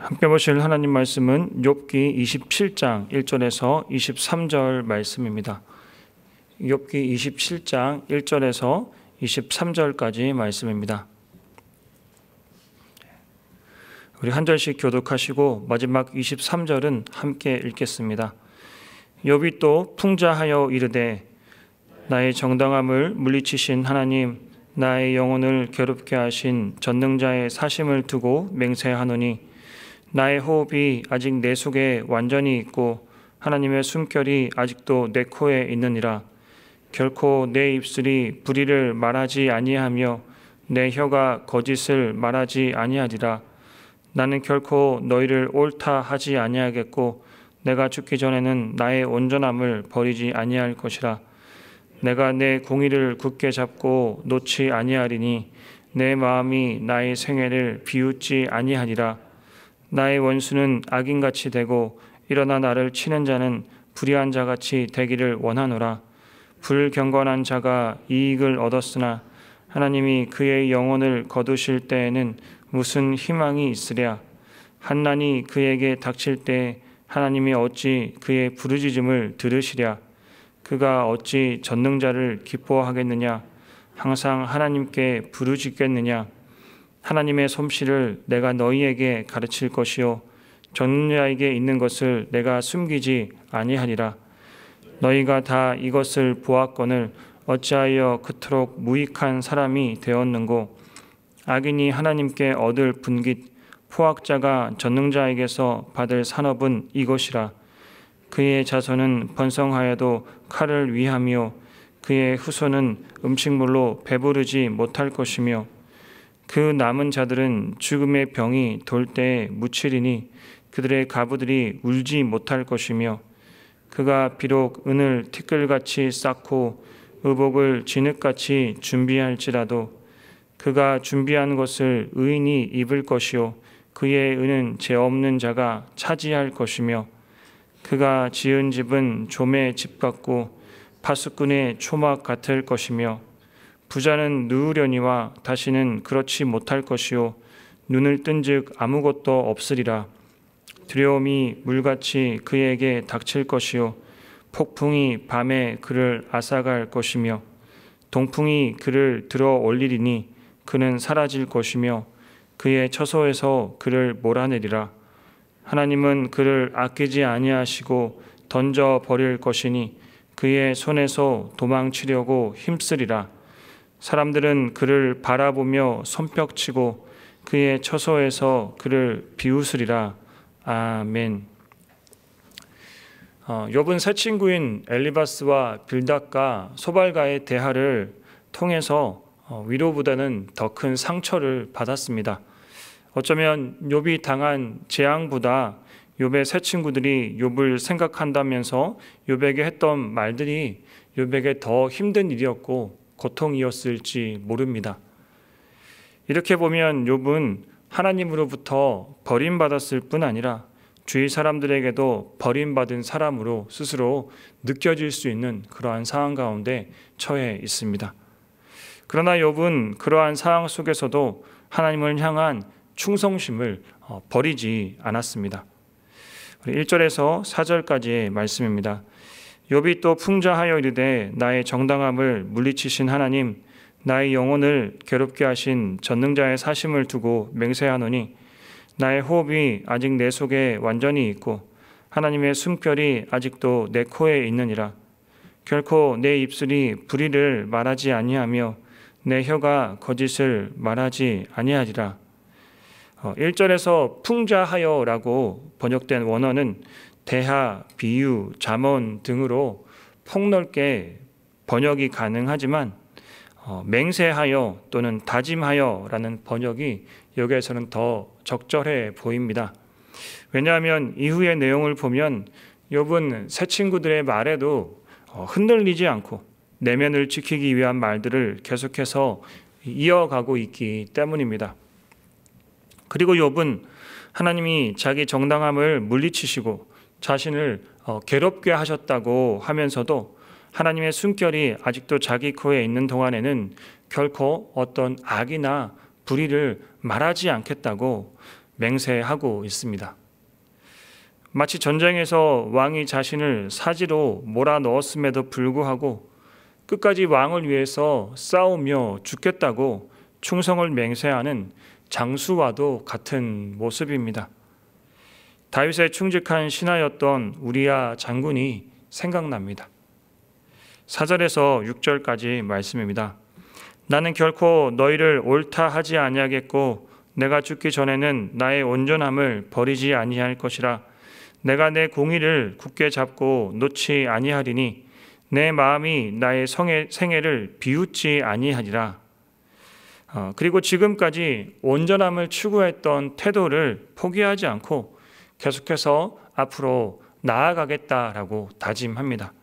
함께 보실 하나님 말씀은 욥기 27장 1절에서 23절 말씀입니다. 욥기 27장 1절에서 23절까지 말씀입니다. 우리 한 절씩 교독하시고 마지막 23절은 함께 읽겠습니다. 욥이 또 풍자하여 이르되 나의 정당함을 물리치신 하나님, 나의 영혼을 괴롭게 하신 전능자의 사심을 두고 맹세하노니 나의 호흡이 아직 내 속에 완전히 있고 하나님의 숨결이 아직도 내 코에 있느니라. 결코 내 입술이 불의를 말하지 아니하며 내 혀가 거짓을 말하지 아니하리라. 나는 결코 너희를 옳다 하지 아니하겠고 내가 죽기 전에는 나의 온전함을 버리지 아니할 것이라. 내가 내 공의를 굳게 잡고 놓지 아니하리니 내 마음이 나의 생애를 비웃지 아니하리라. 나의 원수는 악인같이 되고 일어나 나를 치는 자는 불의한 자같이 되기를 원하노라. 불경건한 자가 이익을 얻었으나 하나님이 그의 영혼을 거두실 때에는 무슨 희망이 있으랴. 환난이 그에게 닥칠 때 하나님이 어찌 그의 부르짖음을 들으시랴. 그가 어찌 전능자를 기뻐하겠느냐. 항상 하나님께 부르짖겠느냐. 하나님의 솜씨를 내가 너희에게 가르칠 것이요 전능자에게 있는 것을 내가 숨기지 아니하리라. 너희가 다 이것을 보았거늘 어찌하여 그토록 무익한 사람이 되었는고. 악인이 하나님께 얻을 분깃, 포악자가 전능자에게서 받을 산업은 이것이라. 그의 자손은 번성하여도 칼을 위하며 그의 후손은 음식물로 배부르지 못할 것이며 그 남은 자들은 죽음의 병이 돌 때에 묻히리니 그들의 가부들이 울지 못할 것이며 그가 비록 은을 티끌같이 쌓고 의복을 진흙같이 준비할지라도 그가 준비한 것을 의인이 입을 것이요 그의 은은 죄 없는 자가 차지할 것이며 그가 지은 집은 좀의 집 같고 파수꾼의 초막 같을 것이며 부자는 누우려니와 다시는 그렇지 못할 것이요 눈을 뜬즉 아무것도 없으리라. 두려움이 물같이 그에게 닥칠 것이요 폭풍이 밤에 그를 앗아갈 것이며 동풍이 그를 들어 올리리니 그는 사라질 것이며 그의 처소에서 그를 몰아내리라. 하나님은 그를 아끼지 아니하시고 던져 버릴 것이니 그의 손에서 도망치려고 힘쓰리라. 사람들은 그를 바라보며 손뼉치고 그의 처소에서 그를 비웃으리라. 아멘. 욥은 새 친구인 엘리바스와 빌닷과 소발가의 대화를 통해서 위로보다는 더 큰 상처를 받았습니다. 어쩌면 욥이 당한 재앙보다 욥의 새 친구들이 욥을 생각한다면서 욥에게 했던 말들이 욥에게 더 힘든 일이었고 고통이었을지 모릅니다. 이렇게 보면 욥은 하나님으로부터 버림받았을 뿐 아니라 주위 사람들에게도 버림받은 사람으로 스스로 느껴질 수 있는 그러한 상황 가운데 처해 있습니다. 그러나 욥은 그러한 상황 속에서도 하나님을 향한 충성심을 버리지 않았습니다. 1절에서 4절까지의 말씀입니다. 욥이 또 풍자하여 이르되 나의 정당함을 물리치신 하나님, 나의 영혼을 괴롭게 하신 전능자의 사심을 두고 맹세하노니 나의 호흡이 아직 내 속에 완전히 있고 하나님의 숨결이 아직도 내 코에 있느니라. 결코 내 입술이 불의를 말하지 아니하며 내 혀가 거짓을 말하지 아니하리라. 1절에서 풍자하여라고 번역된 원어는 대하, 비유, 잠언 등으로 폭넓게 번역이 가능하지만 맹세하여 또는 다짐하여라는 번역이 여기에서는 더 적절해 보입니다. 왜냐하면 이후의 내용을 보면 욥은 새 친구들의 말에도 흔들리지 않고 내면을 지키기 위한 말들을 계속해서 이어가고 있기 때문입니다. 그리고 욥은 하나님이 자기 정당함을 물리치시고 자신을 괴롭게 하셨다고 하면서도 하나님의 숨결이 아직도 자기 코에 있는 동안에는 결코 어떤 악이나 불의를 말하지 않겠다고 맹세하고 있습니다. 마치 전쟁에서 왕이 자신을 사지로 몰아넣었음에도 불구하고 끝까지 왕을 위해서 싸우며 죽겠다고 충성을 맹세하는 장수와도 같은 모습입니다. 다윗의 충직한 신하였던 우리야 장군이 생각납니다. 4절에서 6절까지 말씀입니다. 나는 결코 너희를 옳다 하지 아니하겠고 내가 죽기 전에는 나의 온전함을 버리지 아니할 것이라. 내가 내 공의를 굳게 잡고 놓지 아니하리니 내 마음이 나의 생애를 비웃지 아니하리라. 그리고 지금까지 온전함을 추구했던 태도를 포기하지 않고 계속해서 앞으로 나아가겠다라고 다짐합니다.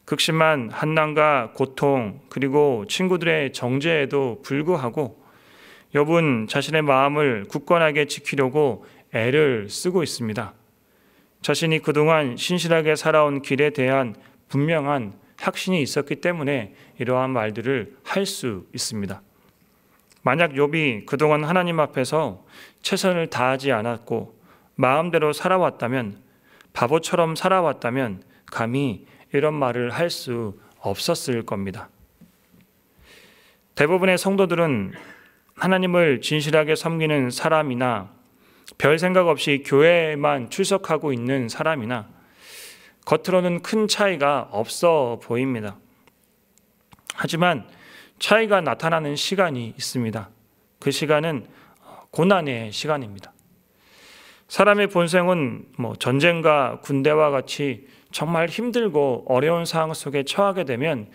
극심한 한난과 고통 그리고 친구들의 정죄에도 불구하고 욥은 자신의 마음을 굳건하게 지키려고 애를 쓰고 있습니다. 자신이 그동안 신실하게 살아온 길에 대한 분명한 확신이 있었기 때문에 이러한 말들을 할 수 있습니다. 만약 욥이 그동안 하나님 앞에서 최선을 다하지 않았고 마음대로 살아왔다면, 바보처럼 살아왔다면 감히 이런 말을 할 수 없었을 겁니다. 대부분의 성도들은 하나님을 진실하게 섬기는 사람이나 별 생각 없이 교회에만 출석하고 있는 사람이나 겉으로는 큰 차이가 없어 보입니다. 하지만 차이가 나타나는 시간이 있습니다. 그 시간은 고난의 시간입니다. 사람의 본성은 전쟁과 군대와 같이 정말 힘들고 어려운 상황 속에 처하게 되면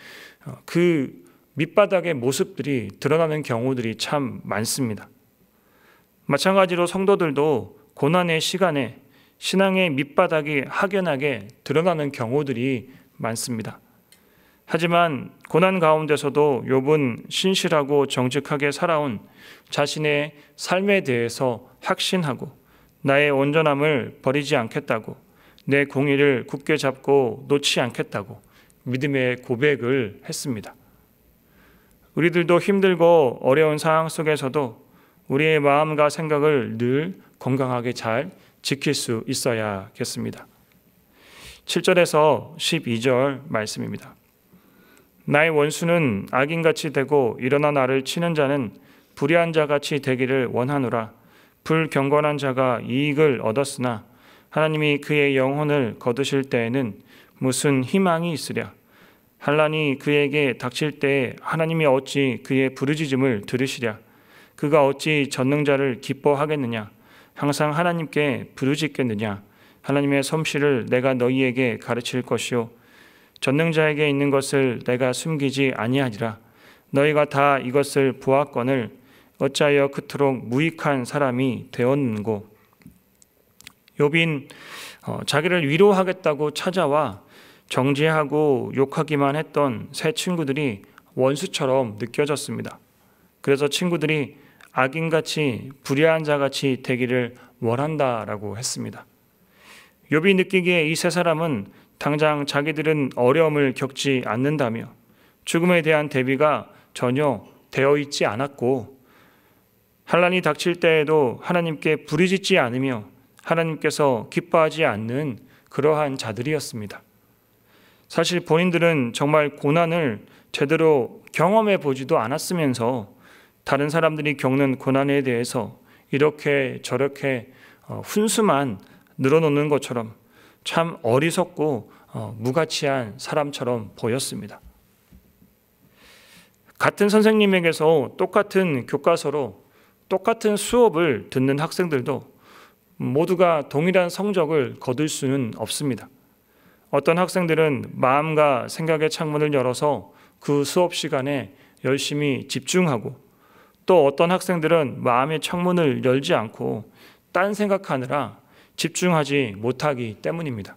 그 밑바닥의 모습들이 드러나는 경우들이 참 많습니다. 마찬가지로 성도들도 고난의 시간에 신앙의 밑바닥이 확연하게 드러나는 경우들이 많습니다. 하지만 고난 가운데서도 욥은 신실하고 정직하게 살아온 자신의 삶에 대해서 확신하고 나의 온전함을 버리지 않겠다고, 내 공의를 굳게 잡고 놓지 않겠다고 믿음의 고백을 했습니다. 우리들도 힘들고 어려운 상황 속에서도 우리의 마음과 생각을 늘 건강하게 잘 지킬 수 있어야겠습니다. 7절에서 12절 말씀입니다. 나의 원수는 악인같이 되고 일어나 나를 치는 자는 불의한 자같이 되기를 원하노라. 불경건한 자가 이익을 얻었으나 하나님이 그의 영혼을 거두실 때에는 무슨 희망이 있으랴. 환난이 그에게 닥칠 때에 하나님이 어찌 그의 부르짖음을 들으시랴. 그가 어찌 전능자를 기뻐하겠느냐. 항상 하나님께 부르짖겠느냐. 하나님의 솜씨를 내가 너희에게 가르칠 것이요 전능자에게 있는 것을 내가 숨기지 아니하리라. 너희가 다 이것을 보았거늘 어찌하여 그토록 무익한 사람이 되었는고. 욥인 자기를 위로하겠다고 찾아와 정죄하고 욕하기만 했던 새 친구들이 원수처럼 느껴졌습니다. 그래서 친구들이 악인같이 불의한 자같이 되기를 원한다라고 했습니다. 욥이 느끼기에 이 세 사람은 당장 자기들은 어려움을 겪지 않는다며 죽음에 대한 대비가 전혀 되어 있지 않았고 환난이 닥칠 때에도 하나님께 부르짖지 않으며 하나님께서 기뻐하지 않는 그러한 자들이었습니다. 사실 본인들은 정말 고난을 제대로 경험해 보지도 않았으면서 다른 사람들이 겪는 고난에 대해서 이렇게 저렇게 훈수만 늘어놓는 것처럼 참 어리석고 무가치한 사람처럼 보였습니다. 같은 선생님에게서 똑같은 교과서로 똑같은 수업을 듣는 학생들도 모두가 동일한 성적을 거둘 수는 없습니다. 어떤 학생들은 마음과 생각의 창문을 열어서 그 수업 시간에 열심히 집중하고, 또 어떤 학생들은 마음의 창문을 열지 않고 딴 생각하느라 집중하지 못하기 때문입니다.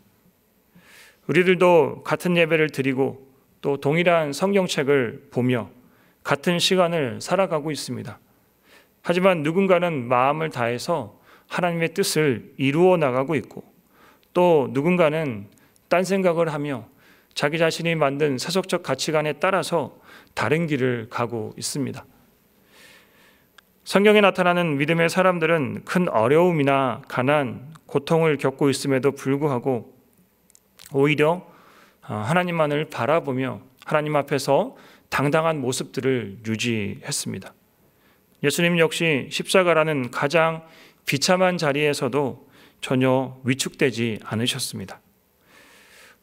우리들도 같은 예배를 드리고 또 동일한 성경책을 보며 같은 시간을 살아가고 있습니다. 하지만 누군가는 마음을 다해서 하나님의 뜻을 이루어 나가고 있고, 또 누군가는 딴 생각을 하며 자기 자신이 만든 세속적 가치관에 따라서 다른 길을 가고 있습니다. 성경에 나타나는 믿음의 사람들은 큰 어려움이나 가난, 고통을 겪고 있음에도 불구하고 오히려 하나님만을 바라보며 하나님 앞에서 당당한 모습들을 유지했습니다. 예수님 역시 십자가라는 가장 비참한 자리에서도 전혀 위축되지 않으셨습니다.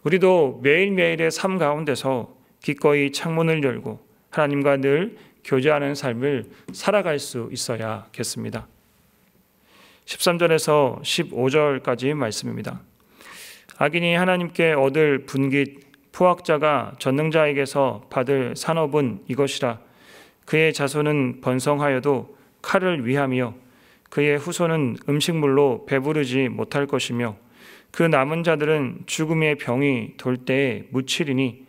우리도 매일매일의 삶 가운데서 기꺼이 창문을 열고 하나님과 늘 교제하는 삶을 살아갈 수 있어야겠습니다. 13절에서 15절까지 말씀입니다. 악인이 하나님께 얻을 분깃, 포악자가 전능자에게서 받을 산업은 이것이라. 그의 자손은 번성하여도 칼을 위하며 그의 후손은 음식물로 배부르지 못할 것이며 그 남은 자들은 죽음의 병이 돌 때에 묻히리니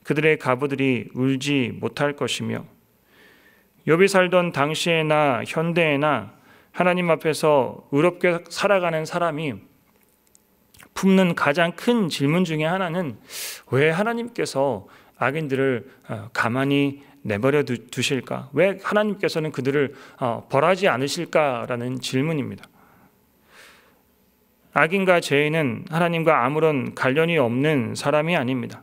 그들의 가부들이 울지 못할 것이며. 욥이 살던 당시에나 현대에나 하나님 앞에서 의롭게 살아가는 사람이 품는 가장 큰 질문 중에 하나는 왜 하나님께서 악인들을 가만히 내버려 두실까? 왜 하나님께서는 그들을 벌하지 않으실까라는 질문입니다. 악인과 죄인은 하나님과 아무런 관련이 없는 사람이 아닙니다.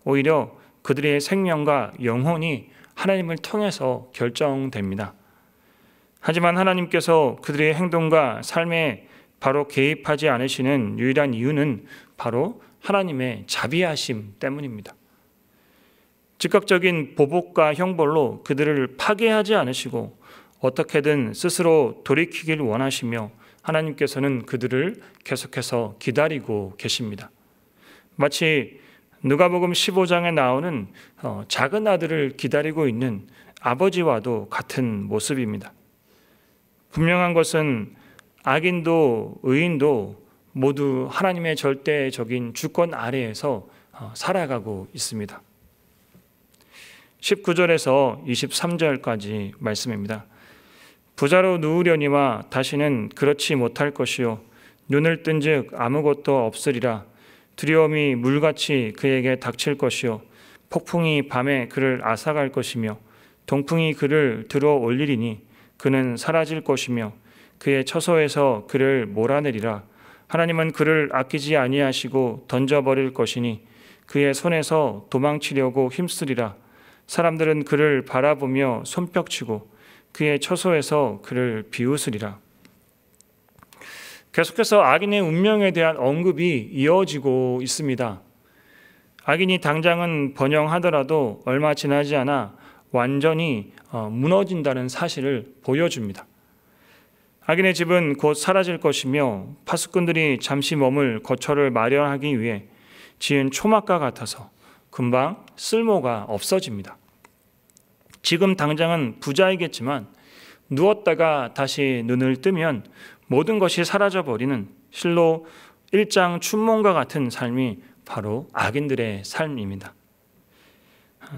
오히려 그들의 생명과 영혼이 하나님을 통해서 결정됩니다. 하지만 하나님께서 그들의 행동과 삶에 바로 개입하지 않으시는 유일한 이유는 바로 하나님의 자비하심 때문입니다. 즉각적인 보복과 형벌로 그들을 파괴하지 않으시고 어떻게든 스스로 돌이키길 원하시며 하나님께서는 그들을 계속해서 기다리고 계십니다. 마치 누가복음 15장에 나오는 작은 아들을 기다리고 있는 아버지와도 같은 모습입니다. 분명한 것은 악인도 의인도 모두 하나님의 절대적인 주권 아래에서 살아가고 있습니다. 19절에서 23절까지 말씀입니다. 부자로 누우려니와 다시는 그렇지 못할 것이요 눈을 뜬즉 아무것도 없으리라. 두려움이 물같이 그에게 닥칠 것이요 폭풍이 밤에 그를 앗아갈 것이며 동풍이 그를 들어 올리리니 그는 사라질 것이며 그의 처소에서 그를 몰아내리라. 하나님은 그를 아끼지 아니하시고 던져버릴 것이니 그의 손에서 도망치려고 힘쓰리라. 사람들은 그를 바라보며 손뼉치고 그의 처소에서 그를 비웃으리라. 계속해서 악인의 운명에 대한 언급이 이어지고 있습니다. 악인이 당장은 번영하더라도 얼마 지나지 않아 완전히 무너진다는 사실을 보여줍니다. 악인의 집은 곧 사라질 것이며 파수꾼들이 잠시 머물 거처를 마련하기 위해 지은 초막과 같아서 금방 쓸모가 없어집니다. 지금 당장은 부자이겠지만 누웠다가 다시 눈을 뜨면 모든 것이 사라져버리는 실로 1장 춘몽과 같은 삶이 바로 악인들의 삶입니다.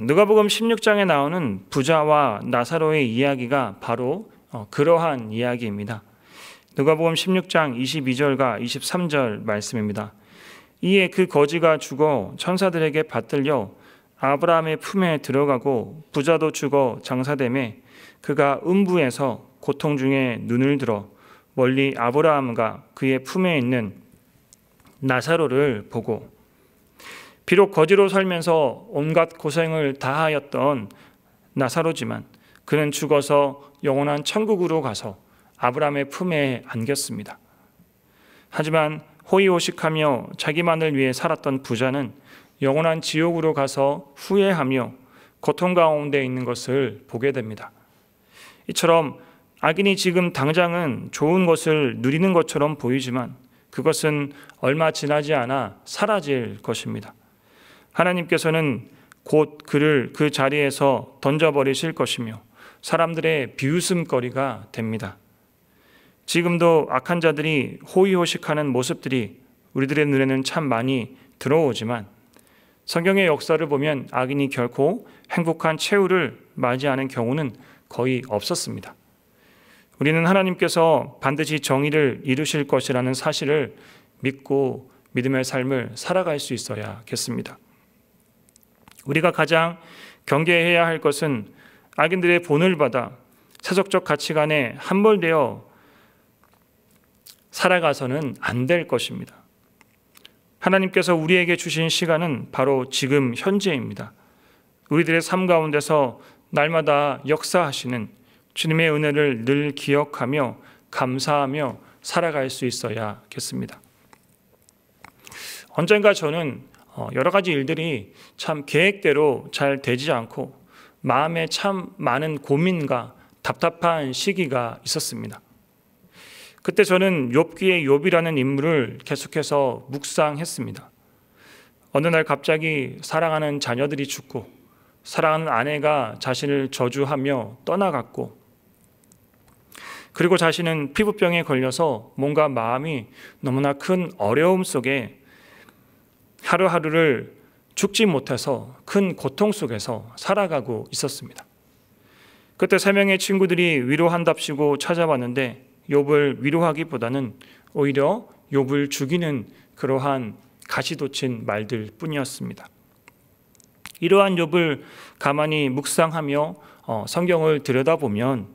누가복음 16장에 나오는 부자와 나사로의 이야기가 바로 그러한 이야기입니다. 누가복음 16장 22절과 23절 말씀입니다. 이에 그 거지가 죽어 천사들에게 받들려 아브라함의 품에 들어가고 부자도 죽어 장사되매 그가 음부에서 고통 중에 눈을 들어 멀리 아브라함과 그의 품에 있는 나사로를 보고 비록 거지로 살면서 온갖 고생을 다하였던 나사로지만 그는 죽어서 영원한 천국으로 가서 아브라함의 품에 안겼습니다. 하지만 호의호식하며 자기만을 위해 살았던 부자는 영원한 지옥으로 가서 후회하며 고통 가운데 있는 것을 보게 됩니다. 이처럼 악인이 지금 당장은 좋은 것을 누리는 것처럼 보이지만 그것은 얼마 지나지 않아 사라질 것입니다. 하나님께서는 곧 그를 그 자리에서 던져버리실 것이며 사람들의 비웃음거리가 됩니다. 지금도 악한 자들이 호의호식하는 모습들이 우리들의 눈에는 참 많이 들어오지만 성경의 역사를 보면 악인이 결코 행복한 최후를 맞이하는 경우는 거의 없었습니다. 우리는 하나님께서 반드시 정의를 이루실 것이라는 사실을 믿고 믿음의 삶을 살아갈 수 있어야겠습니다. 우리가 가장 경계해야 할 것은 악인들의 본을 받아 세속적 가치관에 함몰되어 살아가서는 안 될 것입니다. 하나님께서 우리에게 주신 시간은 바로 지금 현재입니다. 우리들의 삶 가운데서 날마다 역사하시는 주님의 은혜를 늘 기억하며 감사하며 살아갈 수 있어야겠습니다. 언젠가 저는 여러 가지 일들이 참 계획대로 잘 되지 않고 마음에 참 많은 고민과 답답한 시기가 있었습니다. 그때 저는 욥기의 욥이라는 인물을 계속해서 묵상했습니다. 어느 날 갑자기 사랑하는 자녀들이 죽고 사랑하는 아내가 자신을 저주하며 떠나갔고, 그리고 자신은 피부병에 걸려서 뭔가 마음이 너무나 큰 어려움 속에 하루하루를 죽지 못해서 큰 고통 속에서 살아가고 있었습니다. 그때 3명의 친구들이 위로한답시고 찾아왔는데 욥을 위로하기보다는 오히려 욥을 죽이는 그러한 가시돋친 말들 뿐이었습니다. 이러한 욥을 가만히 묵상하며 성경을 들여다보면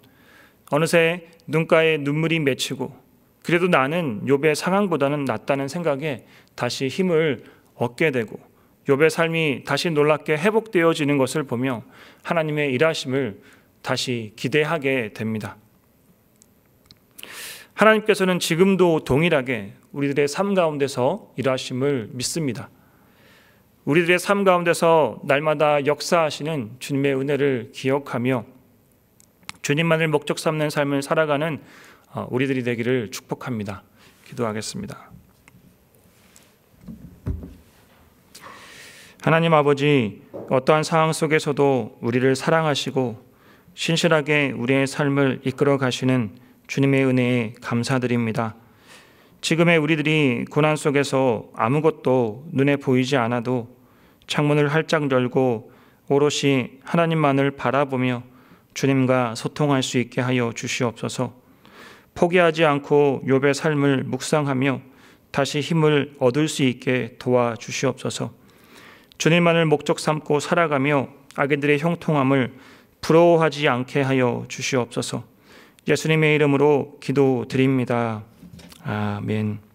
어느새 눈가에 눈물이 맺히고, 그래도 나는 욥의 상황보다는 낫다는 생각에 다시 힘을 얻게 되고, 욥의 삶이 다시 놀랍게 회복되어지는 것을 보며 하나님의 일하심을 다시 기대하게 됩니다. 하나님께서는 지금도 동일하게 우리들의 삶 가운데서 일하심을 믿습니다. 우리들의 삶 가운데서 날마다 역사하시는 주님의 은혜를 기억하며 주님만을 목적 삼는 삶을 살아가는 우리들이 되기를 축복합니다. 기도하겠습니다. 하나님 아버지, 어떠한 상황 속에서도 우리를 사랑하시고 신실하게 우리의 삶을 이끌어 가시는 주님의 은혜에 감사드립니다. 지금의 우리들이 고난 속에서 아무것도 눈에 보이지 않아도 창문을 활짝 열고 오롯이 하나님만을 바라보며 주님과 소통할 수 있게 하여 주시옵소서. 포기하지 않고 욥의 삶을 묵상하며 다시 힘을 얻을 수 있게 도와주시옵소서. 주님만을 목적 삼고 살아가며 악인들의 형통함을 부러워하지 않게 하여 주시옵소서. 예수님의 이름으로 기도드립니다. 아멘.